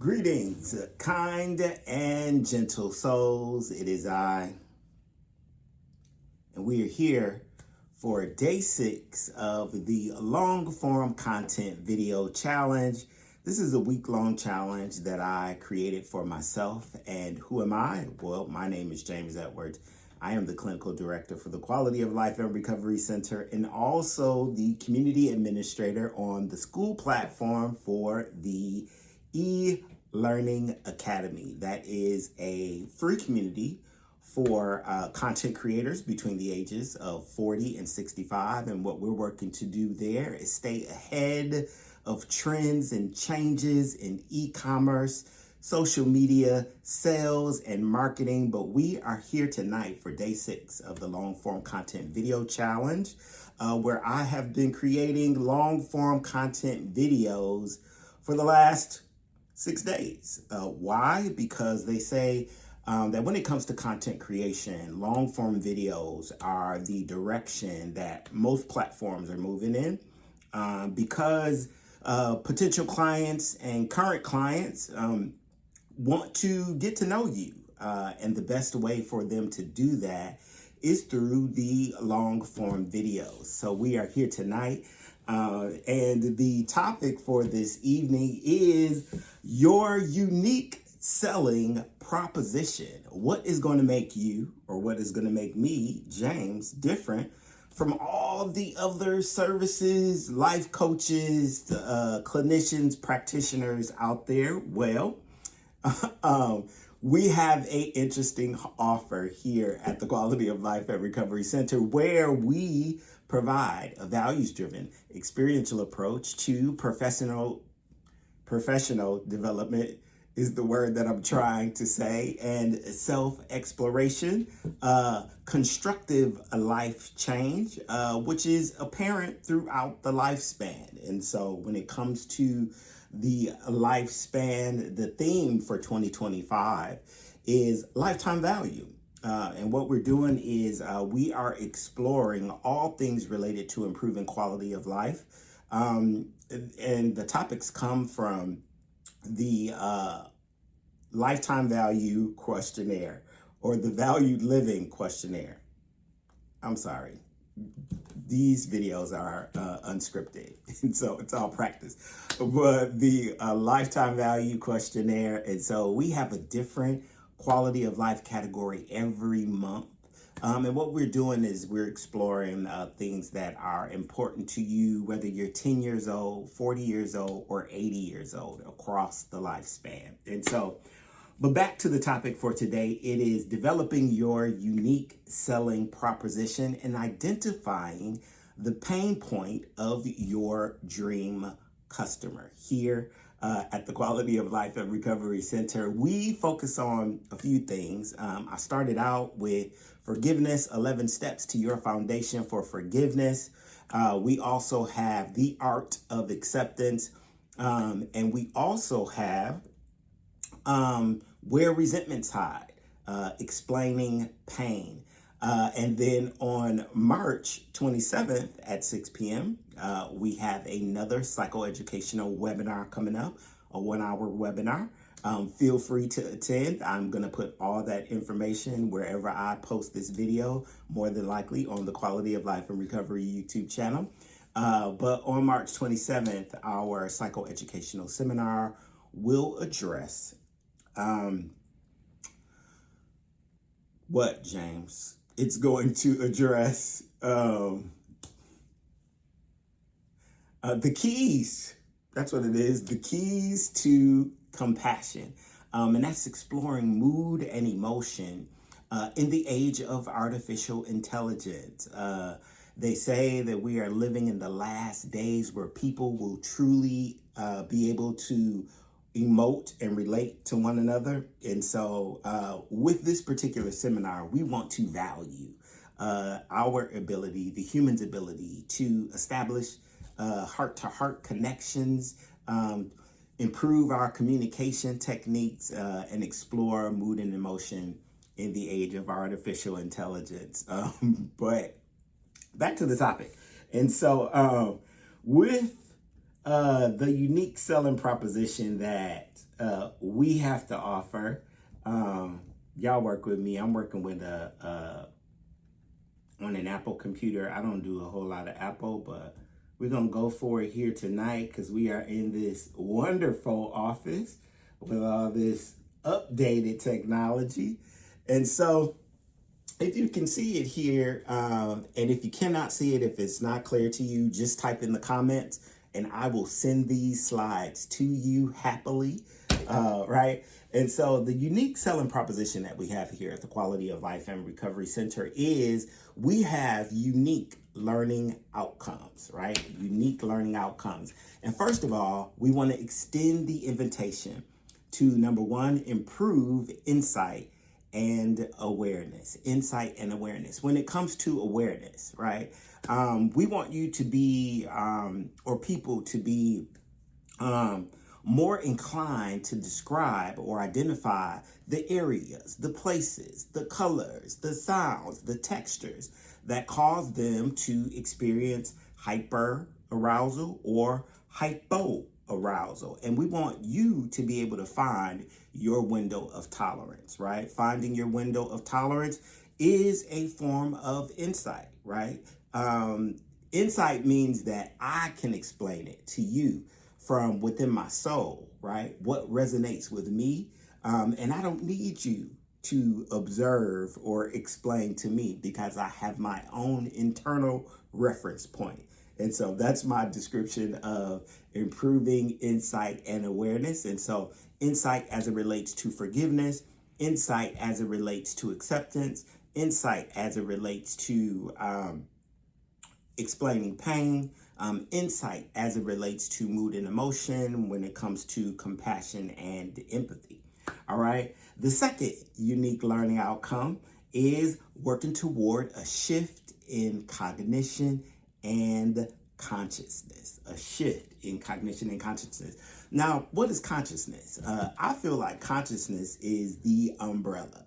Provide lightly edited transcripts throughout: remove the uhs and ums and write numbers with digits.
Greetings, kind and gentle souls. It is I, and we are here for day 6 of the long form content video challenge. This is a week-long challenge that I created for myself. And who am I? Well, my name is James Edwards. I am the clinical director for the Quality of Life and Recovery Center and also the community administrator on the school platform for the E-Learning Academy. That is a free community for content creators between the ages of 40 and 65. And what we're working to do there is stay ahead of trends and changes in e-commerce, social media, sales, and marketing. But we are here tonight for day 6 of the long form content video challenge, where I have been creating long form content videos for the last 6 days. Why? Because they say that when it comes to content creation, long form videos are the direction that most platforms are moving in, because potential clients and current clients want to get to know you. And the best way for them to do that is through the long form videos. So we are here tonight. And the topic for this evening is your unique selling proposition. What is going to make you, or what is going to make me, James, different from all the other services, life coaches, clinicians, practitioners out there? Well, we have an interesting offer here at the Quality of Life and Recovery Center, where we provide a values-driven, experiential approach to professional development is the word that I'm trying to say, and self-exploration, constructive life change, which is apparent throughout the lifespan. And so when it comes to the lifespan, the theme for 2025 is lifetime value. And what we're doing is we are exploring all things related to improving quality of life. And the topics come from the lifetime value questionnaire, or the valued living questionnaire. I'm sorry. These videos are unscripted, and so it's all practice. But the lifetime value questionnaire, and so we have a different quality of life category every month. And what we're doing is we're exploring things that are important to you, whether you're 10 years old, 40 years old, or 80 years old, across the lifespan. And so, but back to the topic for today, it is developing your unique selling proposition and identifying the pain point of your dream customer. Here at the Quality of Life and Recovery Center, we focus on a few things. I started out with forgiveness, 11 steps to your foundation for forgiveness. We also have the art of acceptance. And we also have where resentments hide, explaining pain. And then on March 27th at 6 p.m., we have another psychoeducational webinar coming up, a 1-hour webinar. Feel free to attend. I'm going to put all that information wherever I post this video, more than likely on the Quality of Life and Recovery YouTube channel. But on March 27th, our psychoeducational seminar will address what, James? It's going to address the keys. That's what it is. The keys to compassion. And that's exploring mood and emotion in the age of artificial intelligence. They say that we are living in the last days where people will truly be able to emote and relate to one another. And so with this particular seminar, we want to value our ability, the human's ability to establish heart-to-heart connections, improve our communication techniques, and explore mood and emotion in the age of artificial intelligence. But back to the topic. And so with the unique selling proposition that we have to offer. Y'all work with me. I'm working with on an Apple computer. I don't do a whole lot of Apple, but we're gonna go for it here tonight because we are in this wonderful office with all this updated technology. And so if you can see it here, and if you cannot see it, if it's not clear to you, just type in the comments and I will send these slides to you happily, right? And so the unique selling proposition that we have here at the Quality of Life and Recovery Center is we have unique learning outcomes, right? Unique learning outcomes. And first of all, we want to extend the invitation to, number one, improve insight and awareness. Insight and awareness. When it comes to awareness, right? We want you to be, or people to be, more inclined to describe or identify the areas, the places, the colors, the sounds, the textures that cause them to experience hyper arousal or hypo arousal. And we want you to be able to find your window of tolerance, right? Finding your window of tolerance is a form of insight, right? Insight means that I can explain it to you from within my soul, right? What resonates with me. And I don't need you to observe or explain to me because I have my own internal reference point. And so that's my description of improving insight and awareness. And so insight as it relates to forgiveness, insight as it relates to acceptance, insight as it relates to explaining pain, insight as it relates to mood and emotion when it comes to compassion and empathy. All right. The second unique learning outcome is working toward a shift in cognition and consciousness. A shift in cognition and consciousness. Now, what is consciousness? I feel like consciousness is the umbrella.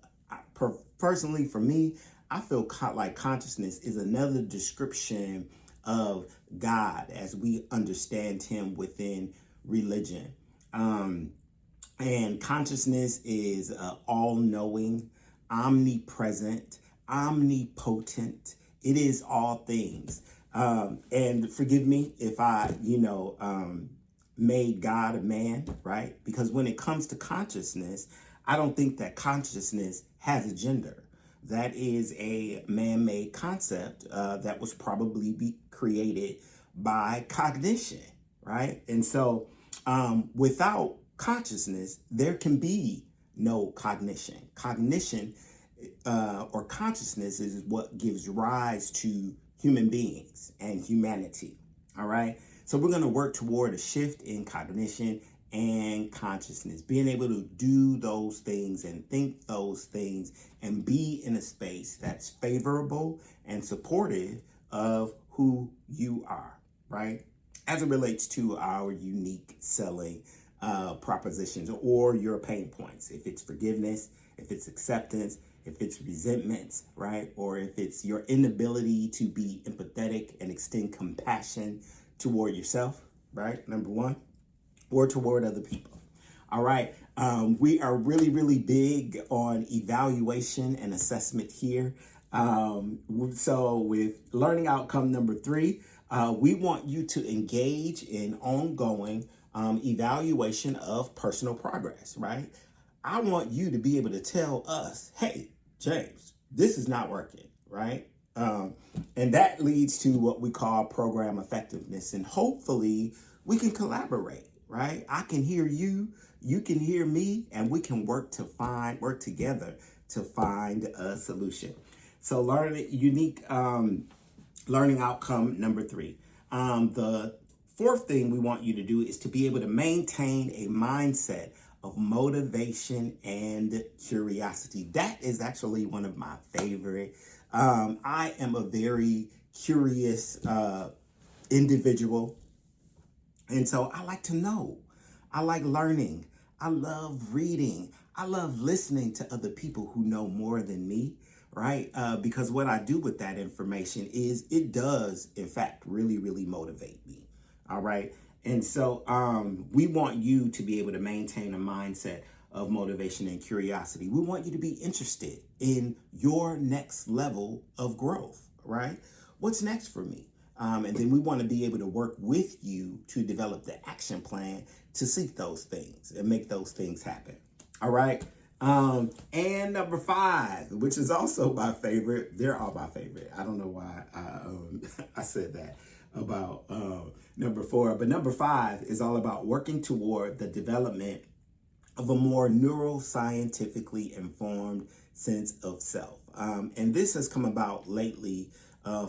Personally, for me, I feel like consciousness is another description of God as we understand him within religion. And consciousness is all-knowing, omnipresent, omnipotent. It is all things. And forgive me if I, made God a man, right? Because when it comes to consciousness, I don't think that consciousness has a gender. That is a man-made concept that was probably created by cognition, right? And so without consciousness, there can be no cognition. Cognition or consciousness is what gives rise to human beings and humanity, all right? So we're going to work toward a shift in cognition and consciousness, being able to do those things and think those things and be in a space that's favorable and supportive of who you are, right? As it relates to our unique selling propositions or your pain points, if it's forgiveness, if it's acceptance, if it's resentments, right? Or if it's your inability to be empathetic and extend compassion toward yourself, right? Number one, or toward other people. All right. We are really, really big on evaluation and assessment here. So with learning outcome number 3, we want you to engage in ongoing evaluation of personal progress, right? I want you to be able to tell us, hey, James, this is not working, right? And that leads to what we call program effectiveness. And hopefully we can collaborate, right? I can hear you, you can hear me, and we can work together to find a solution. So unique learning outcome number 3. The fourth thing we want you to do is to be able to maintain a mindset of motivation and curiosity. That is actually one of my favorite. I am a very curious individual. And so I like to know. I like learning. I love reading. I love listening to other people who know more than me, right? Because what I do with that information is it does, in fact, really, really motivate me. All right. And so we want you to be able to maintain a mindset of motivation and curiosity. We want you to be interested in your next level of growth, right? What's next for me? And then we want to be able to work with you to develop the action plan to seek those things and make those things happen. All right. And number 5, which is also my favorite. They're all my favorite. I don't know why I said that about number 4, but number 5 is all about working toward the development of a more neuroscientifically informed sense of self. And this has come about lately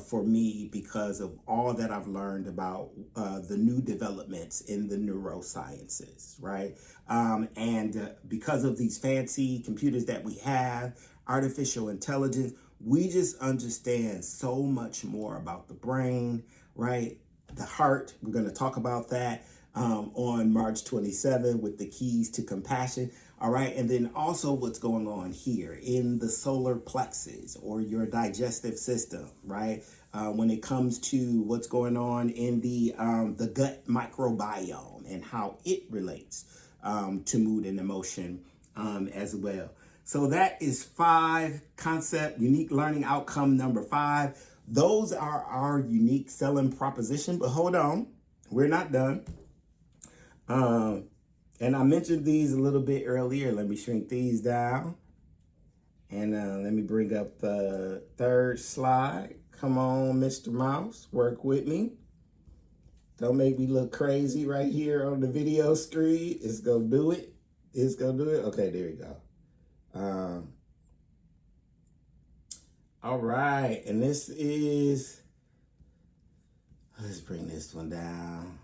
for me because of all that I've learned about the new developments in the neurosciences, right? And because of these fancy computers that we have, artificial intelligence, we just understand so much more about the brain, right? The heart, we're going to talk about that on March 27 with the keys to compassion. All right. And then also what's going on here in the solar plexus or your digestive system, right? When it comes to what's going on in the gut microbiome and how it relates to mood and emotion as well. So that is 5 concept, unique learning outcome number 5. Those are our unique selling proposition. But hold on, we're not done. And I mentioned these a little bit earlier. Let me shrink these down. And let me bring up the 3rd slide. Come on, Mr. Mouse, work with me. Don't make me look crazy right here on the video screen. It's gonna do it. It's gonna do it. Okay, there we go. All right, and this is, let's bring this one down.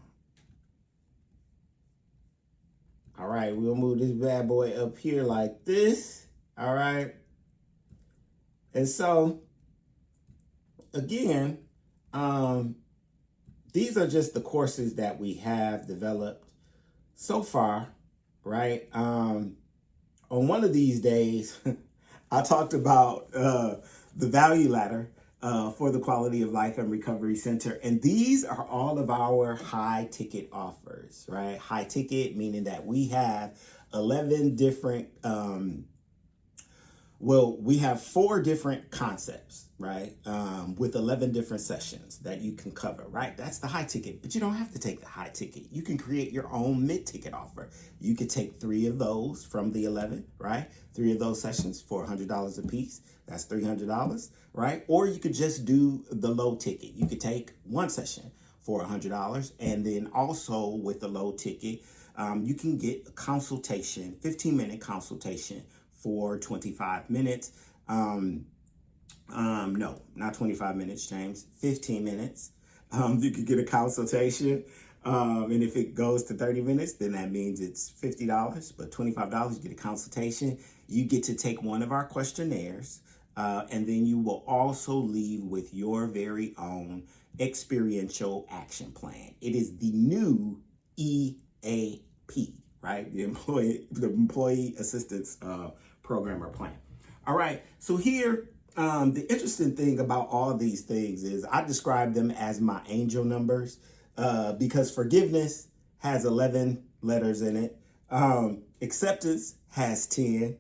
All right, we'll move this bad boy up here like this. All right. And so, again, these are just the courses that we have developed so far, right? On one of these days, I talked about the value ladder for the Quality of Life and Recovery Center. And these are all of our high ticket offers, right? High ticket, meaning that we have 11 different, we have 4 different concepts, right? With 11 different sessions that you can cover, right? That's the high ticket, but you don't have to take the high ticket. You can create your own mid-ticket offer. You could take 3 of those from the 11, right? 3 of those sessions for $100 a piece. That's $300, right? Or you could just do the low ticket. You could take 1 session for $100. And then also with the low ticket, you can get a consultation, 15-minute consultation for 25 minutes. No, not 25 minutes, James, 15 minutes. You could get a consultation. And if it goes to 30 minutes, then that means it's $50, but $25, you get a consultation. You get to take one of our questionnaires. And then you will also leave with your very own experiential action plan. It is the new EAP, right? The Employee Assistance Program or Plan. All right, so here, the interesting thing about all these things is I describe them as my angel numbers because forgiveness has 11 letters in it. Acceptance has 10.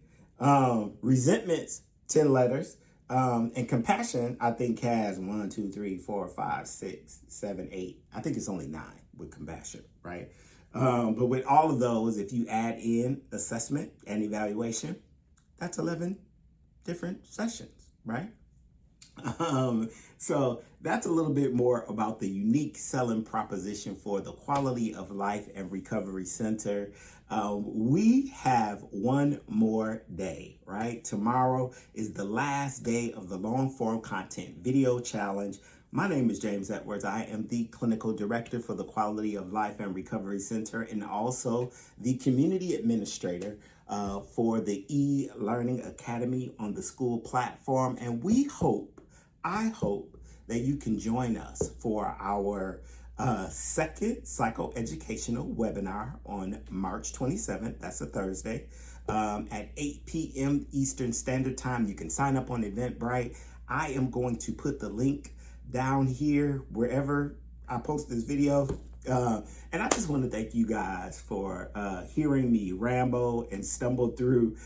Resentments, 10 letters. And compassion, I think, has 1, 2, 3, 4, 5, 6, 7, 8. I think it's only 9 with compassion, right? But with all of those, if you add in assessment and evaluation, that's 11 different sessions, right? So that's a little bit more about the unique selling proposition for the Quality of Life and Recovery Center. We have one more day, right? Tomorrow is the last day of the long form content video challenge. My name is James Edwards. I am the clinical director for the Quality of Life and Recovery Center and also the community administrator for the e-learning academy on the school platform. And I hope that you can join us for our second psychoeducational webinar on March 27th. That's a Thursday at 8 p.m. Eastern Standard Time. You can sign up on Eventbrite. I am going to put the link down here wherever I post this video. And I just want to thank you guys for hearing me ramble and stumble through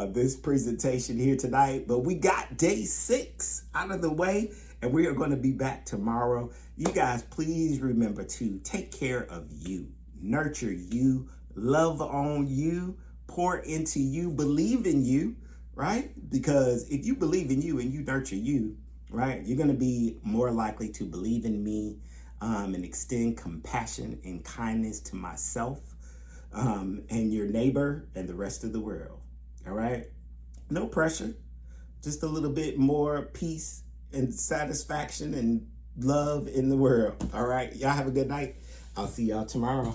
this presentation here tonight. But we got day 6 out of the way, and we are going to be back tomorrow. You guys, please remember to take care of you, nurture you, love on you, pour into you, believe in you, right? Because if you believe in you and you nurture you, right, you're going to be more likely to believe in me and extend compassion and kindness to myself and your neighbor and the rest of the world. All right? No pressure, just a little bit more peace and satisfaction and love in the world. All right? Y'all have a good night. I'll see y'all tomorrow.